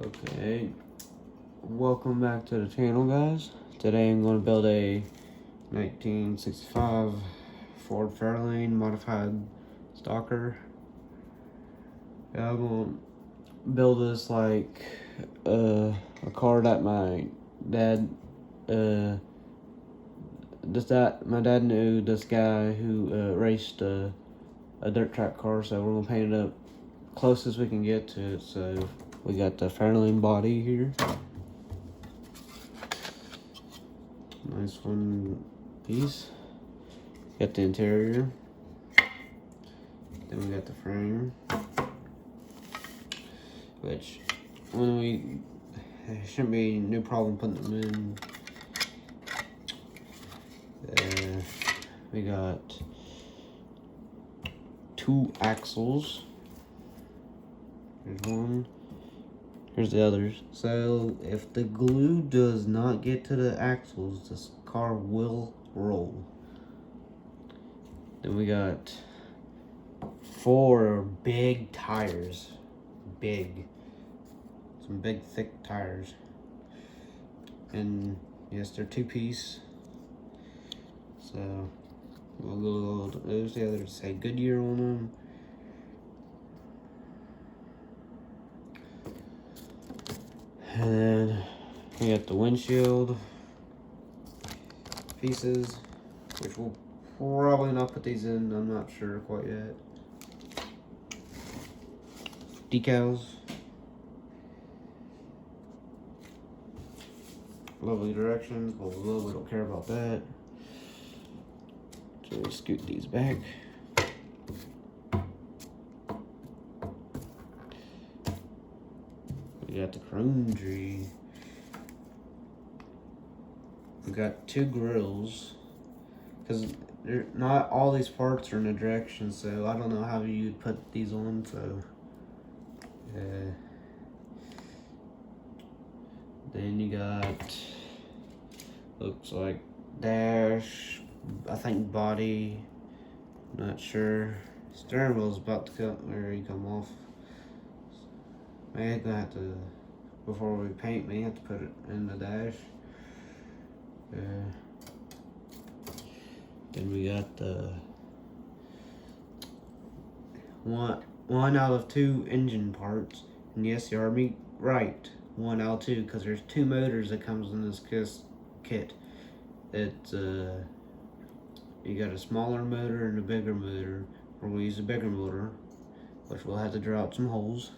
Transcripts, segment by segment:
Okay, welcome back to the channel, guys. Today I'm going to build a 1965 Ford Fairlane modified stalker. Yeah, I'm going to build this like a car that my dad my dad knew this guy who raced a dirt track car, so we're going to paint it up close as we can get to it. So we got the Fairlane body here. Nice one piece. Got the interior. Then we got the frame, which shouldn't be no problem putting them in. We got 2 axles. Here's one. Here's the others. So if the glue does not get to the axles, this car will roll. Then we got 4 big tires. Some big thick tires. And yes, they're 2-piece. So we'll go, there's the others, say Goodyear on them. And then we got the windshield pieces, which we'll probably not put these in, I'm not sure quite yet. Decals. Lovely directions, although we don't care about that. So we'll scoot these back. We got the chrome tree. We got 2 grills, because not all these parts are in a direction, so I don't know how you'd put these on. So then you got, looks like dash, I think body, not sure. Steering wheel's about to come off. May gonna have to, before we paint, may have to put it in the dash. Then we got the one out of 2 engine parts, and yes, you heard me right, 1 out of 2, because there's 2 motors that comes in this kit. It's you got a smaller motor and a bigger motor. We're gonna use a bigger motor, which we'll have to draw out some holes.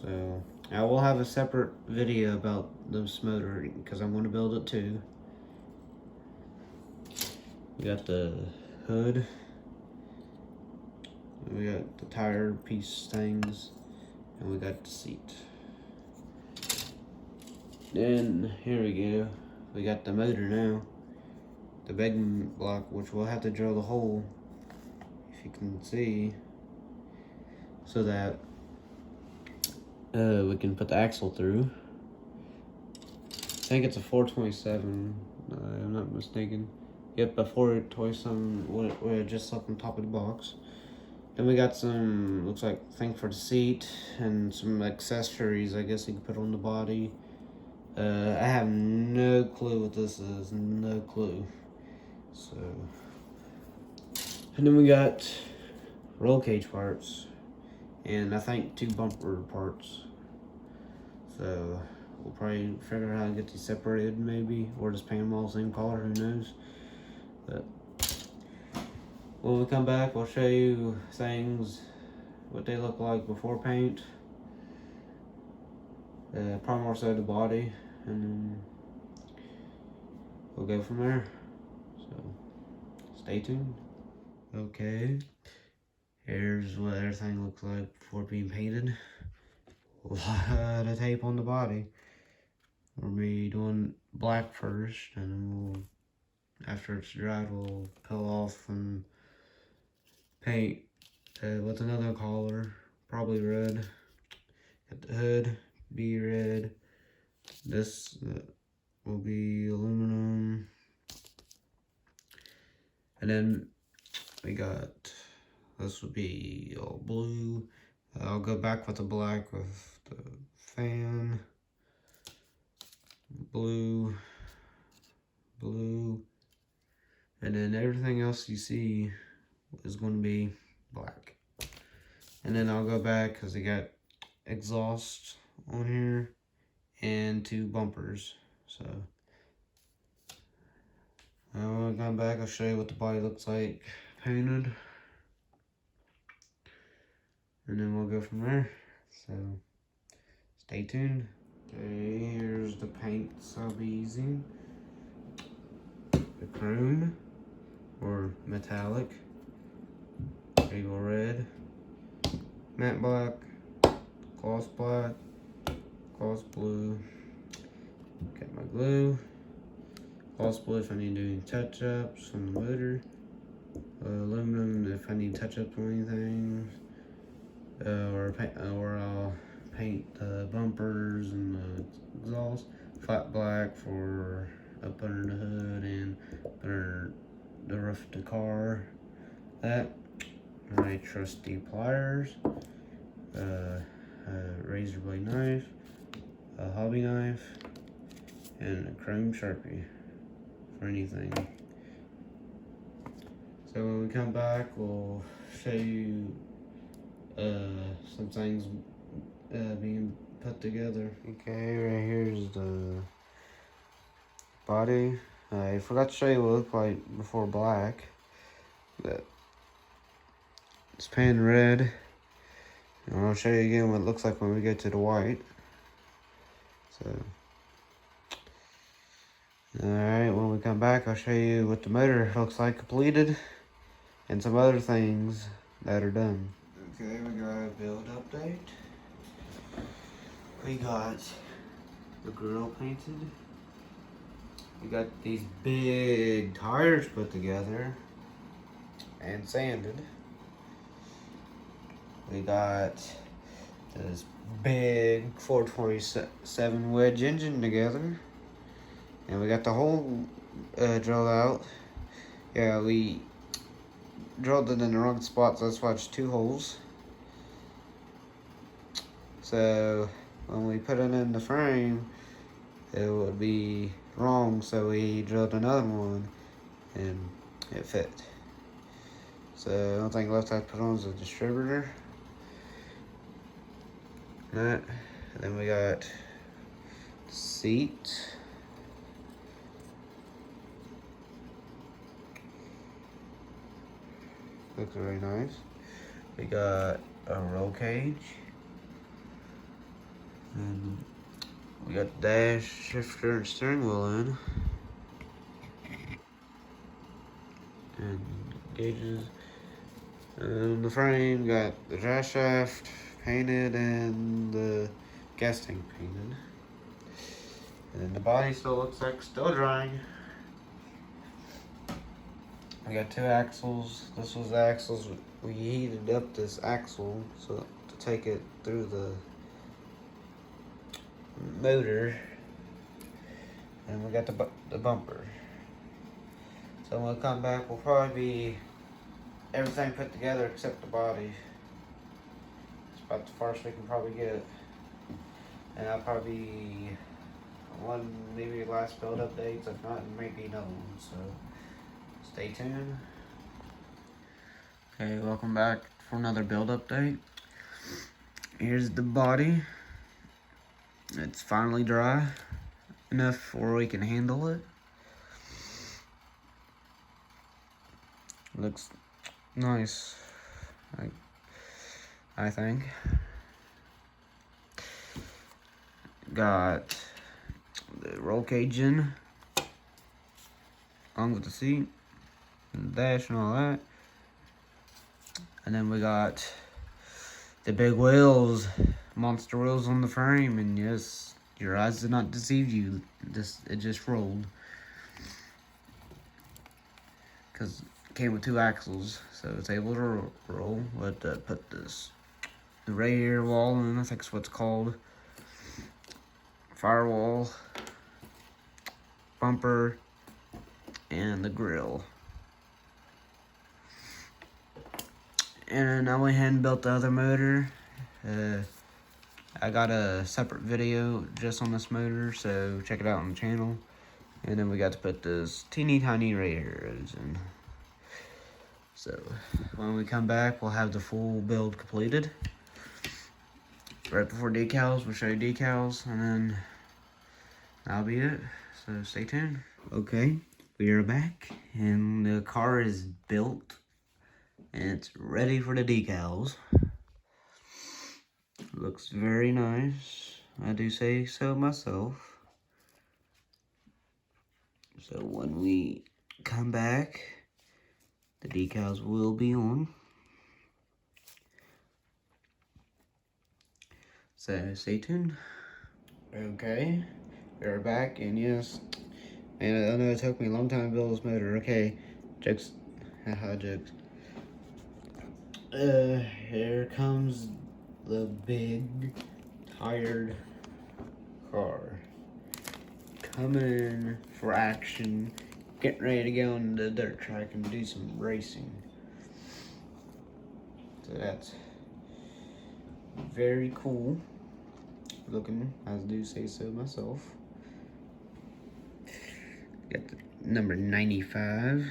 So I will have a separate video about this motor because I'm going to build it too. We got the hood. We got the tire piece things, and we got the seat. Then here we go. We got the motor now. The big block, which we'll have to drill the hole, if you can see, so that we can put the axle through. I think it's a 427, I'm not mistaken. Yep, a 427 would just up on top of the box. Then we got some, looks like, thing for the seat and some accessories I guess you can put on the body. I have no clue what this is, no clue. So, and then we got roll cage parts, and I think 2 bumper parts. So we'll probably figure out how to get these separated, maybe, or just paint them all the same color, who knows. But when we come back, we'll show you things, what they look like before paint. Probably more so the body, and then we'll go from there. So stay tuned. Okay, here's what everything looks like before being painted. A lot of tape on the body. We'll be doing black first, and then after it's dried, we'll peel off and paint with another color, probably red. Got the hood, be red. This will be aluminum. And then we got, this would be all blue. I'll go back with the black with the fan, blue, blue, and then everything else you see is going to be black. And then I'll go back because they got exhaust on here and 2 bumpers. So when I come back, I'll show you what the body looks like painted, and then we'll go from there. So stay tuned. Okay, here's the paints I'll be using. The chrome or metallic, eagle red, matte black, gloss black, gloss blue. Got my glue, gloss blue if I need to do any touch-ups on the motor, aluminum if I need touch-ups on anything, or I'll paint the bumpers and the exhaust. Flat black for up under the hood and under the roof of the car. That, my trusty pliers, a razor blade knife, a hobby knife, and a chrome Sharpie for anything. So when we come back, we'll show you some things being put together. Okay, right here's the body. I forgot to show you what it looked like before black, but it's painted red. And I'll show you again what it looks like when we get to the white. So, alright, when we come back, I'll show you what the motor looks like completed and some other things that are done. Okay, we got a build update. We got the grill painted. We got these big tires put together and sanded. We got this big 427 wedge engine together. And we got the hole drilled out. Yeah, we drilled it in the wrong spot, so that's why it's 2 holes. So when we put it in the frame, it would be wrong, so we drilled another one and it fit. So the only thing left I have to put on is the distributor. That, and then we got the seat. Looks very nice. We got a roll cage. And we got the dash, shifter, and steering wheel in. And gauges. And the frame got the drive shaft painted and the gas tank painted. And then the body still looks like still drying. We got 2 axles. This was the axles. We heated up this axle so to take it through the motor, and we got the bumper. So when we come back, we'll probably be everything put together except the body. It's about the farthest we can probably get, and I'll probably be one, maybe last build updates. If not, maybe another one. So stay tuned. Okay, welcome back for another build update. Here's the body. It's finally dry enough where we can handle it. Looks nice, I think. Got the roll cage in, along with the seat, and the dash and all that. And then we got the big wheels, monster wheels on the frame, and yes, your eyes did not deceive you. It just rolled. Because it came with 2 axles, so it's able to roll. But put the radiator wall in, I think that's what's called. Firewall, bumper, and the grill. And I went ahead and built the other motor. I got a separate video just on this motor, so check it out on the channel. And then we got to put this teeny tiny radiators in. So when we come back, we'll have the full build completed. Right before decals, we'll show you decals, and then that'll be it. So stay tuned. Okay, we are back, and the car is built, and it's ready for the decals. Looks very nice. I do say so myself. So when we come back, the decals will be on. So stay tuned. Okay, we're back, and yes, man, I know it took me a long time to build this motor. Okay, jokes, haha, jokes. Here comes the big, tired car. Coming in for action, getting ready to go on the dirt track and do some racing. So that's very cool looking, as I do say so myself. Got the number 95.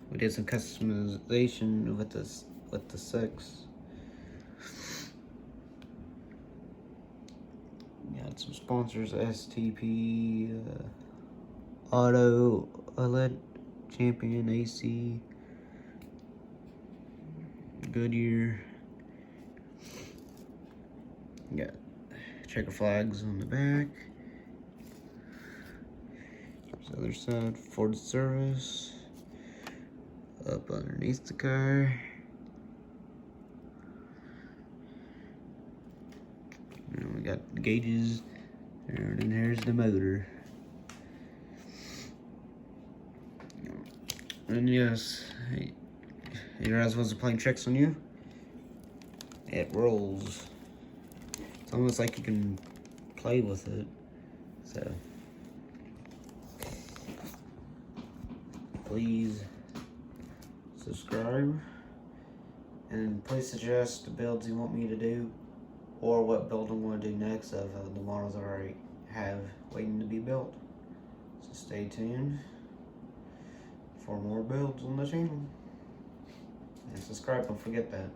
We did some customization with the 6. Got some sponsors: STP, Auto, LED, Champion, AC, Goodyear. Got checker flags on the back. Here's the other side, Ford service. Up underneath the car. And we got the gauges. And then here's the motor. And yes, your eyes wasn't playing tricks on you. It rolls. It's almost like you can play with it. So please subscribe, and please suggest the builds you want me to do, or what build I'm going to do next of the models I already have waiting to be built. So stay tuned for more builds on the channel, and subscribe, don't forget that.